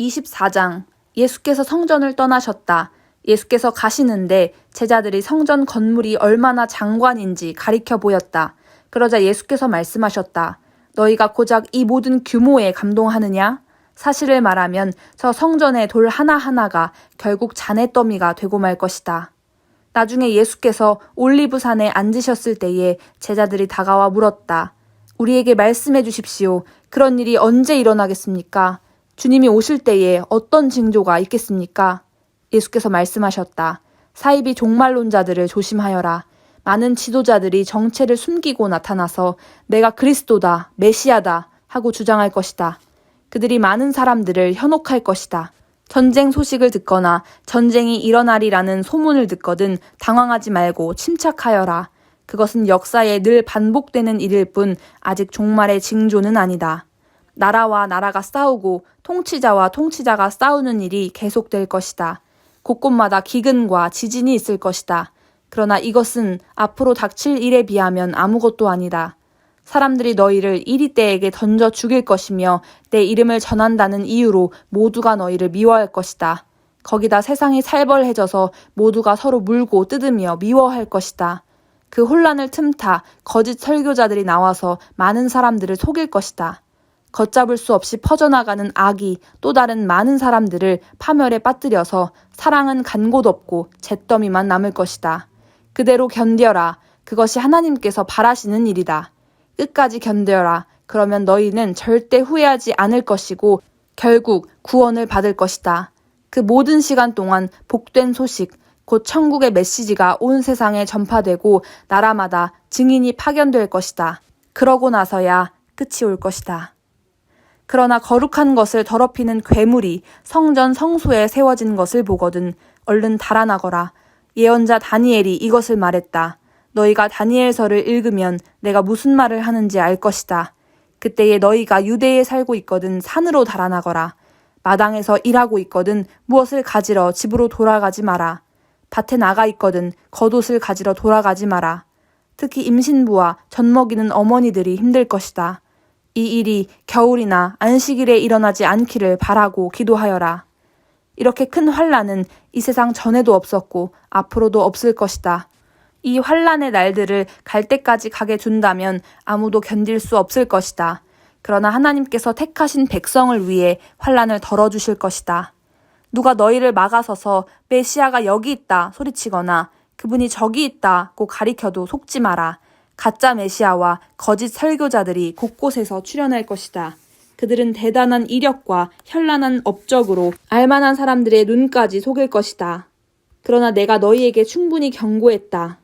24장. 예수께서 성전을 떠나셨다. 예수께서 가시는데 제자들이 성전 건물이 얼마나 장관인지 가리켜 보였다. 그러자 예수께서 말씀하셨다. 너희가 고작 이 모든 규모에 감동하느냐? 사실을 말하면 저 성전의 돌 하나하나가 결국 잔해더미가 되고 말 것이다. 나중에 예수께서 올리브산에 앉으셨을 때에 제자들이 다가와 물었다. 우리에게 말씀해 주십시오. 그런 일이 언제 일어나겠습니까? 주님이 오실 때에 어떤 징조가 있겠습니까? 예수께서 말씀하셨다. 사이비 종말론자들을 조심하여라. 많은 지도자들이 정체를 숨기고 나타나서 내가 그리스도다, 메시아다 하고 주장할 것이다. 그들이 많은 사람들을 현혹할 것이다. 전쟁 소식을 듣거나 전쟁이 일어나리라는 소문을 듣거든 당황하지 말고 침착하여라. 그것은 역사에 늘 반복되는 일일 뿐 아직 종말의 징조는 아니다. 나라와 나라가 싸우고 통치자와 통치자가 싸우는 일이 계속될 것이다. 곳곳마다 기근과 지진이 있을 것이다. 그러나 이것은 앞으로 닥칠 일에 비하면 아무것도 아니다. 사람들이 너희를 이리떼에게 던져 죽일 것이며 내 이름을 전한다는 이유로 모두가 너희를 미워할 것이다. 거기다 세상이 살벌해져서 모두가 서로 물고 뜯으며 미워할 것이다. 그 혼란을 틈타 거짓 설교자들이 나와서 많은 사람들을 속일 것이다. 걷잡을 수 없이 퍼져나가는 악이 또 다른 많은 사람들을 파멸에 빠뜨려서 사랑은 간 곳 없고 잿더미만 남을 것이다. 그대로 견뎌라. 그것이 하나님께서 바라시는 일이다. 끝까지 견뎌라. 그러면 너희는 절대 후회하지 않을 것이고 결국 구원을 받을 것이다. 그 모든 시간 동안 복된 소식, 곧 천국의 메시지가 온 세상에 전파되고 나라마다 증인이 파견될 것이다. 그러고 나서야 끝이 올 것이다. 그러나 거룩한 것을 더럽히는 괴물이 성전 성소에 세워진 것을 보거든 얼른 달아나거라. 예언자 다니엘이 이것을 말했다. 너희가 다니엘서를 읽으면 내가 무슨 말을 하는지 알 것이다. 그때에 너희가 유대에 살고 있거든 산으로 달아나거라. 마당에서 일하고 있거든 무엇을 가지러 집으로 돌아가지 마라. 밭에 나가 있거든 겉옷을 가지러 돌아가지 마라. 특히 임신부와 젖먹이는 어머니들이 힘들 것이다. 이 일이 겨울이나 안식일에 일어나지 않기를 바라고 기도하여라. 이렇게 큰 환난은 이 세상 전에도 없었고 앞으로도 없을 것이다. 이 환난의 날들을 갈 때까지 가게 둔다면 아무도 견딜 수 없을 것이다. 그러나 하나님께서 택하신 백성을 위해 환난을 덜어주실 것이다. 누가 너희를 막아서서 메시아가 여기 있다 소리치거나 그분이 저기 있다고 가리켜도 속지 마라. 가짜 메시아와 거짓 설교자들이 곳곳에서 출현할 것이다. 그들은 대단한 이력과 현란한 업적으로 알만한 사람들의 눈까지 속일 것이다. 그러나 내가 너희에게 충분히 경고했다.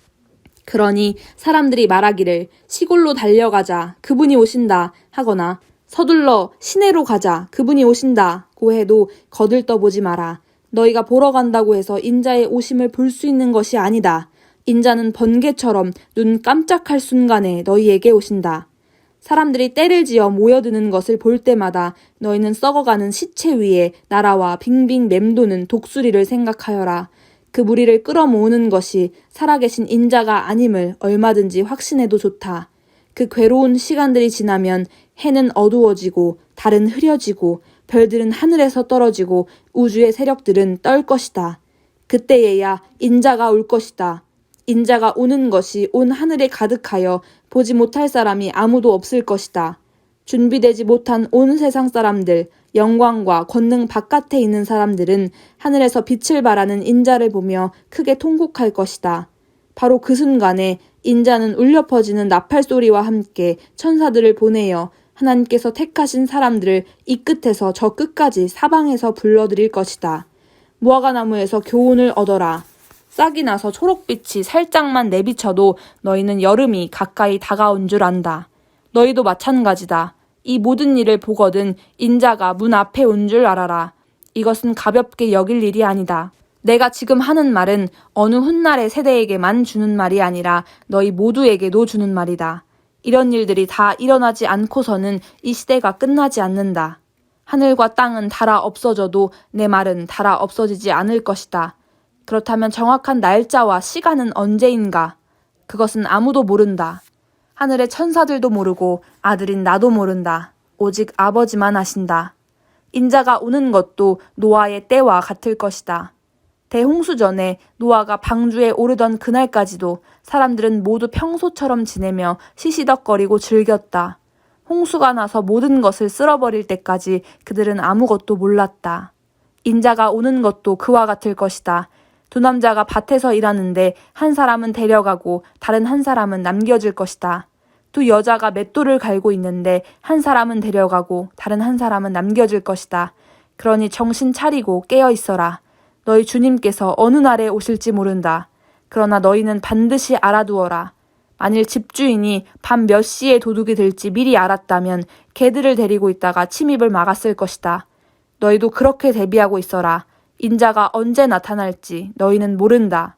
그러니 사람들이 말하기를 시골로 달려가자 그분이 오신다 하거나 서둘러 시내로 가자 그분이 오신다고 해도 거들떠보지 마라. 너희가 보러 간다고 해서 인자의 오심을 볼 수 있는 것이 아니다. 인자는 번개처럼 눈 깜짝할 순간에 너희에게 오신다. 사람들이 때를 지어 모여드는 것을 볼 때마다 너희는 썩어가는 시체 위에 나라와 빙빙 맴도는 독수리를 생각하여라. 그 무리를 끌어모으는 것이 살아계신 인자가 아님을 얼마든지 확신해도 좋다. 그 괴로운 시간들이 지나면 해는 어두워지고 달은 흐려지고 별들은 하늘에서 떨어지고 우주의 세력들은 떨 것이다. 그때에야 인자가 올 것이다. 인자가 오는 것이 온 하늘에 가득하여 보지 못할 사람이 아무도 없을 것이다. 준비되지 못한 온 세상 사람들, 영광과 권능 바깥에 있는 사람들은 하늘에서 빛을 발하는 인자를 보며 크게 통곡할 것이다. 바로 그 순간에 인자는 울려 퍼지는 나팔 소리와 함께 천사들을 보내어 하나님께서 택하신 사람들을 이 끝에서 저 끝까지 사방에서 불러들일 것이다. 무화과나무에서 교훈을 얻어라. 싹이 나서 초록빛이 살짝만 내비쳐도 너희는 여름이 가까이 다가온 줄 안다. 너희도 마찬가지다. 이 모든 일을 보거든 인자가 문 앞에 온 줄 알아라. 이것은 가볍게 여길 일이 아니다. 내가 지금 하는 말은 어느 훗날의 세대에게만 주는 말이 아니라 너희 모두에게도 주는 말이다. 이런 일들이 다 일어나지 않고서는 이 시대가 끝나지 않는다. 하늘과 땅은 닳아 없어져도 내 말은 닳아 없어지지 않을 것이다. 그렇다면 정확한 날짜와 시간은 언제인가? 그것은 아무도 모른다. 하늘의 천사들도 모르고 아들인 나도 모른다. 오직 아버지만 아신다. 인자가 오는 것도 노아의 때와 같을 것이다. 대홍수 전에 노아가 방주에 오르던 그날까지도 사람들은 모두 평소처럼 지내며 시시덕거리고 즐겼다. 홍수가 나서 모든 것을 쓸어버릴 때까지 그들은 아무것도 몰랐다. 인자가 오는 것도 그와 같을 것이다. 두 남자가 밭에서 일하는데 한 사람은 데려가고 다른 한 사람은 남겨질 것이다. 두 여자가 맷돌을 갈고 있는데 한 사람은 데려가고 다른 한 사람은 남겨질 것이다. 그러니 정신 차리고 깨어 있어라. 너희 주님께서 어느 날에 오실지 모른다. 그러나 너희는 반드시 알아두어라. 만일 집주인이 밤 몇 시에 도둑이 들지 미리 알았다면 개들을 데리고 있다가 침입을 막았을 것이다. 너희도 그렇게 대비하고 있어라. 인자가 언제 나타날지 너희는 모른다.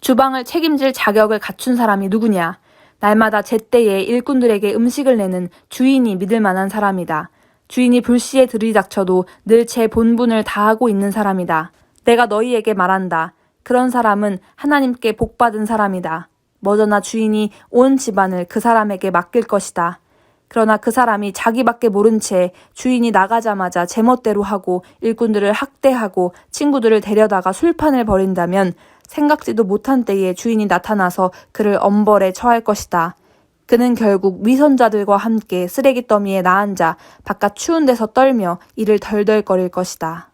주방을 책임질 자격을 갖춘 사람이 누구냐? 날마다 제때에 일꾼들에게 음식을 내는 주인이 믿을 만한 사람이다. 주인이 불시에 들이닥쳐도 늘 제 본분을 다하고 있는 사람이다. 내가 너희에게 말한다. 그런 사람은 하나님께 복받은 사람이다. 머저나 주인이 온 집안을 그 사람에게 맡길 것이다. 그러나 그 사람이 자기밖에 모른 채 주인이 나가자마자 제멋대로 하고 일꾼들을 학대하고 친구들을 데려다가 술판을 벌인다면 생각지도 못한 때에 주인이 나타나서 그를 엄벌에 처할 것이다. 그는 결국 위선자들과 함께 쓰레기 더미에 나앉아 바깥 추운 데서 떨며 이를 덜덜거릴 것이다.